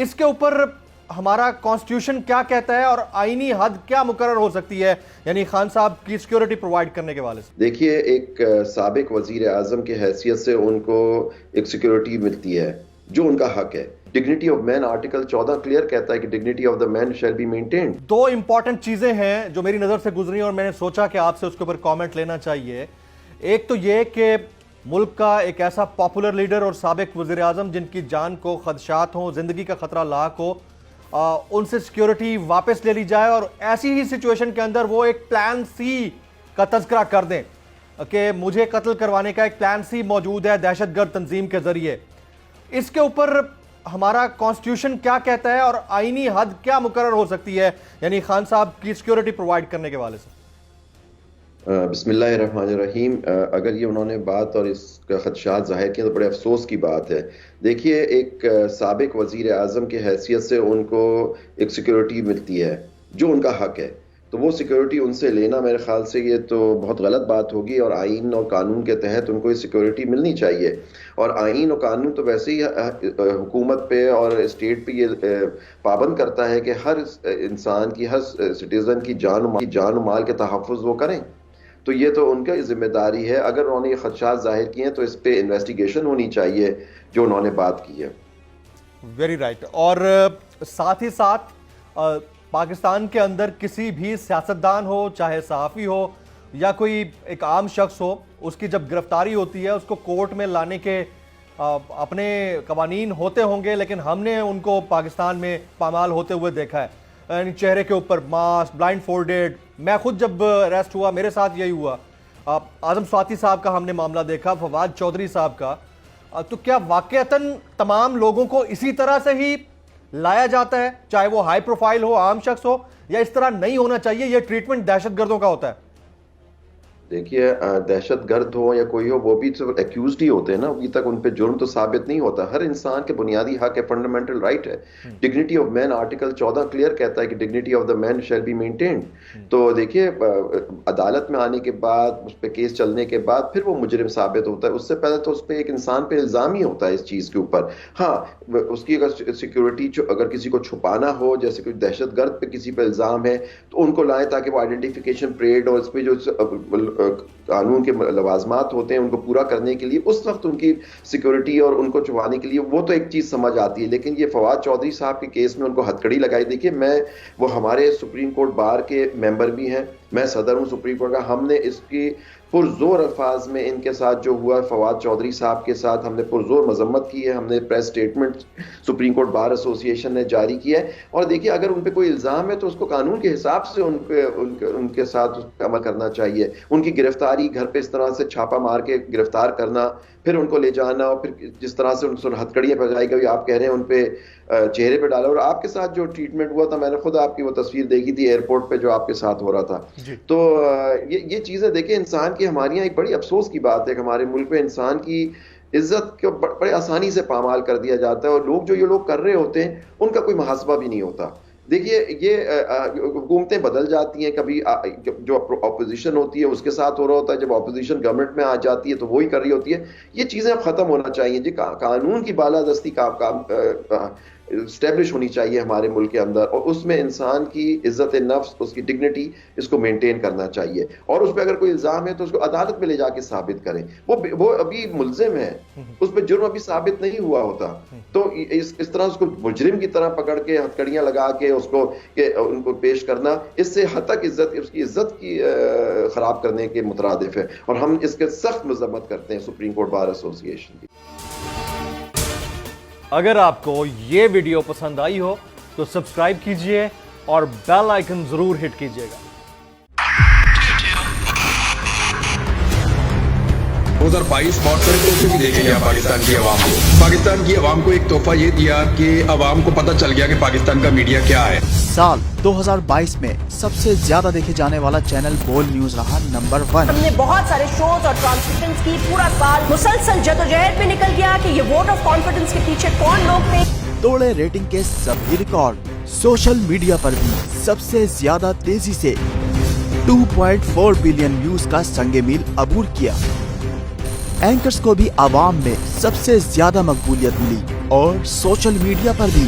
اس کے اوپر ہمارا کانسٹیٹیوشن کیا کہتا ہے اور آئینی حد کیا مقرر ہو سکتی ہے یعنی خان صاحب کی سیکیورٹی پرووائڈ کرنے کے حوالے سے؟ دیکھیے، ایک سابق وزیر اعظم کی حیثیت سے ان کو ایک سیکیورٹی ملتی ہے جو ان کا حق ہے. Dignity of man article 14 clear کہتا ہے کہ dignity of the man shall be maintained. دو امپورٹنٹ چیزیں ہیں جو میری نظر سے گزری اور میں نے سوچا کہ آپ سے اس کے اوپر کامنٹ لینا چاہیے. ایک تو یہ کہ ملک کا ایک ایسا پاپولر لیڈر اور سابق وزیر اعظم جن کی جان کو خدشات ہوں، زندگی کا خطرہ لاحق ہو، ان سے سیکیورٹی واپس لے لی جائے اور ایسی ہی سچویشن کے اندر وہ ایک پلان سی کا تذکرہ کر دیں کہ مجھے قتل کروانے کا ایک پلان سی موجود ہے دہشت گرد تنظیم کے ذریعے. اس کے اوپر ہمارا کانسٹیٹیوشن کیا کہتا ہے اور آئینی حد کیا مقرر ہو سکتی ہے یعنی خان صاحب کی سیکیورٹی پرووائڈ کرنے کے حوالے سے؟ بسم اللہ الرحمن الرحیم. اگر یہ انہوں نے بات اور اس کا خدشات ظاہر کیے تو بڑے افسوس کی بات ہے. دیکھیے، ایک سابق وزیر اعظم کی حیثیت سے ان کو ایک سیکیورٹی ملتی ہے جو ان کا حق ہے، تو وہ سیکیورٹی ان سے لینا میرے خیال سے یہ تو بہت غلط بات ہوگی، اور آئین اور قانون کے تحت ان کو یہ سیکیورٹی ملنی چاہیے. اور آئین اور قانون تو ویسے ہی حکومت پہ اور اسٹیٹ پہ یہ پابند کرتا ہے کہ ہر انسان کی، ہر سٹیزن کی جان و مال کے تحفظ وہ کریں. تو یہ تو ان کی ذمہ داری ہے. اگر انہوں نے یہ خدشات ظاہر کیے ہیں تو اس پہ انویسٹیگیشن ہونی چاہیے جو انہوں نے بات کی ہے. Very right. اور ساتھ ہی ساتھ پاکستان کے اندر کسی بھی سیاستدان ہو، چاہے صحافی ہو یا کوئی ایک عام شخص ہو، اس کی جب گرفتاری ہوتی ہے اس کو کورٹ میں لانے کے اپنے قوانین ہوتے ہوں گے، لیکن ہم نے ان کو پاکستان میں پامال ہوتے ہوئے دیکھا ہے. یعنی چہرے کے اوپر ماسک، بلائنڈ فولڈیڈ. میں خود جب اریسٹ ہوا میرے ساتھ یہی ہوا. اعظم سواتی صاحب کا ہم نے معاملہ دیکھا، فواد چودھری صاحب کا. تو کیا واقعتاً تمام لوگوں کو اسی طرح سے ہی لایا جاتا ہے، چاہے وہ ہائی پروفائل ہو، عام شخص ہو، یا اس طرح نہیں ہونا چاہیے؟ یہ ٹریٹمنٹ دہشت گردوں کا ہوتا ہے. دیکھیے، دہشت گرد ہو یا کوئی ہو، وہ بھی تو ایکیوزڈ ہی ہوتے ہیں نا. ابھی تک ان پہ جرم تو ثابت نہیں ہوتا. ہر انسان کے بنیادی حق ہے، فنڈامنٹل رائٹ ہے. Dignity of man article 14 clear کہتا ہے کہ dignity of the man shall be maintained. تو دیکھیے، عدالت میں آنے کے بعد، اس پہ کیس چلنے کے بعد پھر وہ مجرم ثابت ہوتا ہے. اس سے پہلے تو اس پہ ایک انسان پہ الزام ہی ہوتا ہے اس چیز کے اوپر. ہاں، اس کی اگر سیکیورٹی اگر کسی کو چھپانا ہو، جیسے کوئی دہشت گرد پہ کسی پہ الزام ہے، تو ان کو لائیں تاکہ وہ آئیڈینٹیفیکیشن پریڈ اور اس پہ جو قانون کے لوازمات ہوتے ہیں ان کو پورا کرنے کے لیے اس وقت ان کی سیکیورٹی اور ان کو چھپانے کے لیے وہ تو ایک چیز سمجھ آتی ہے. لیکن یہ فواد چودھری صاحب کے کیس میں ان کو ہتھ کڑی لگائی. دیکھیے، وہ ہمارے سپریم کورٹ بار کے ممبر بھی ہیں، میں صدر ہوں سپریم کورٹ کا. ہم نے اس کی پرزور الفاظ میں ان کے ساتھ جو ہوا فواد چودھری صاحب کے ساتھ ہم نے پرزور مذمت کی ہے. ہم نے press statement supreme court bar ایسوسی ایشن نے جاری کیا ہے. اور دیکھیے، اگر ان پہ کوئی الزام ہے تو اس کو قانون کے حساب سے ان کے ساتھ عمل کرنا چاہیے. ان کی گرفتاری، گھر پہ اس طرح سے چھاپا مار کے گرفتار کرنا، پھر ان کو لے جانا، اور پھر جس طرح سے ان سے ہتھکڑیاں پہنچائی گئی، آپ کہہ رہے ہیں ان پہ چہرے پہ ڈالا. اور آپ کے ساتھ جو ٹریٹمنٹ ہوا تھا، میں نے خود آپ کی وہ تصویر دیکھی تھی ایئرپورٹ پہ جو آپ کے ساتھ ہو رہا تھا. تو یہ چیزیں دیکھیں، انسان کی ہمارے یہاں ایک بڑی افسوس کی بات ہے کہ ہمارے ملک میں انسان کی عزت کو بڑے آسانی سے پامال کر دیا جاتا ہے، اور لوگ جو کر رہے ہوتے ہیں ان کا کوئی محاسبہ بھی نہیں ہوتا. دیکھیے، یہ حکومتیں بدل جاتی ہیں. کبھی جو اپوزیشن ہوتی ہے اس کے ساتھ ہو رہا ہوتا ہے، جب اپوزیشن گورنمنٹ میں آ جاتی ہے تو وہی کر رہی ہوتی ہے. یہ چیزیں اب ختم ہونا چاہیے. جی، قانون کی بالادستی اسٹیبلش ہونی چاہیے ہمارے ملک کے اندر، اور اس میں انسان کی عزت نفس، اس کی ڈگنیٹی، اس کو مینٹین کرنا چاہیے. اور اس پہ اگر کوئی الزام ہے تو اس کو عدالت میں لے جا کے ثابت کریں. وہ ابھی ملزم ہے، اس پہ جرم ابھی ثابت نہیں ہوا ہوتا. تو اس طرح اس کو مجرم کی طرح پکڑ کے ہتھکڑیاں لگا کے اس کو ان کو پیش کرنا، اس سے حد تک اس کی عزت کی خراب کرنے کے مترادف ہے. اور ہم اس کے سخت مذمت کرتے ہیں سپریم کورٹ بار ایسوسی ایشن کی. اگر آپ کو یہ ویڈیو پسند آئی ہو تو سبسکرائب کیجئے اور بیل آئیکن ضرور ہٹ کیجئے گا. 2022 بہت سارے تحفے بھی دیکھیں گے پاکستان کی عوام کو. پاکستان کی عوام کو ایک تحفہ یہ دیا کہ عوام کو پتہ چل گیا کہ پاکستان کا میڈیا کیا ہے. سال 2022 میں سب سے زیادہ دیکھے جانے والا چینل بول نیوز رہا نمبر 1. ہم نے بہت سارے شوز اور ٹرانسمیشنز کی، پورا سال مسلسل جدوجہد میں نکل گیا کہ یہ ووٹ آف کانفیڈنس کے پیچھے کون لوگ تھے. توڑے ریٹنگ کے سبھی ریکارڈ. سوشل میڈیا پر بھی سب سے زیادہ تیزی سے 2.4 بلین ویوز کا سنگ میل عبور کیا. اینکرز کو بھی عوام میں سب سے زیادہ مقبولیت ملی اور سوشل میڈیا پر بھی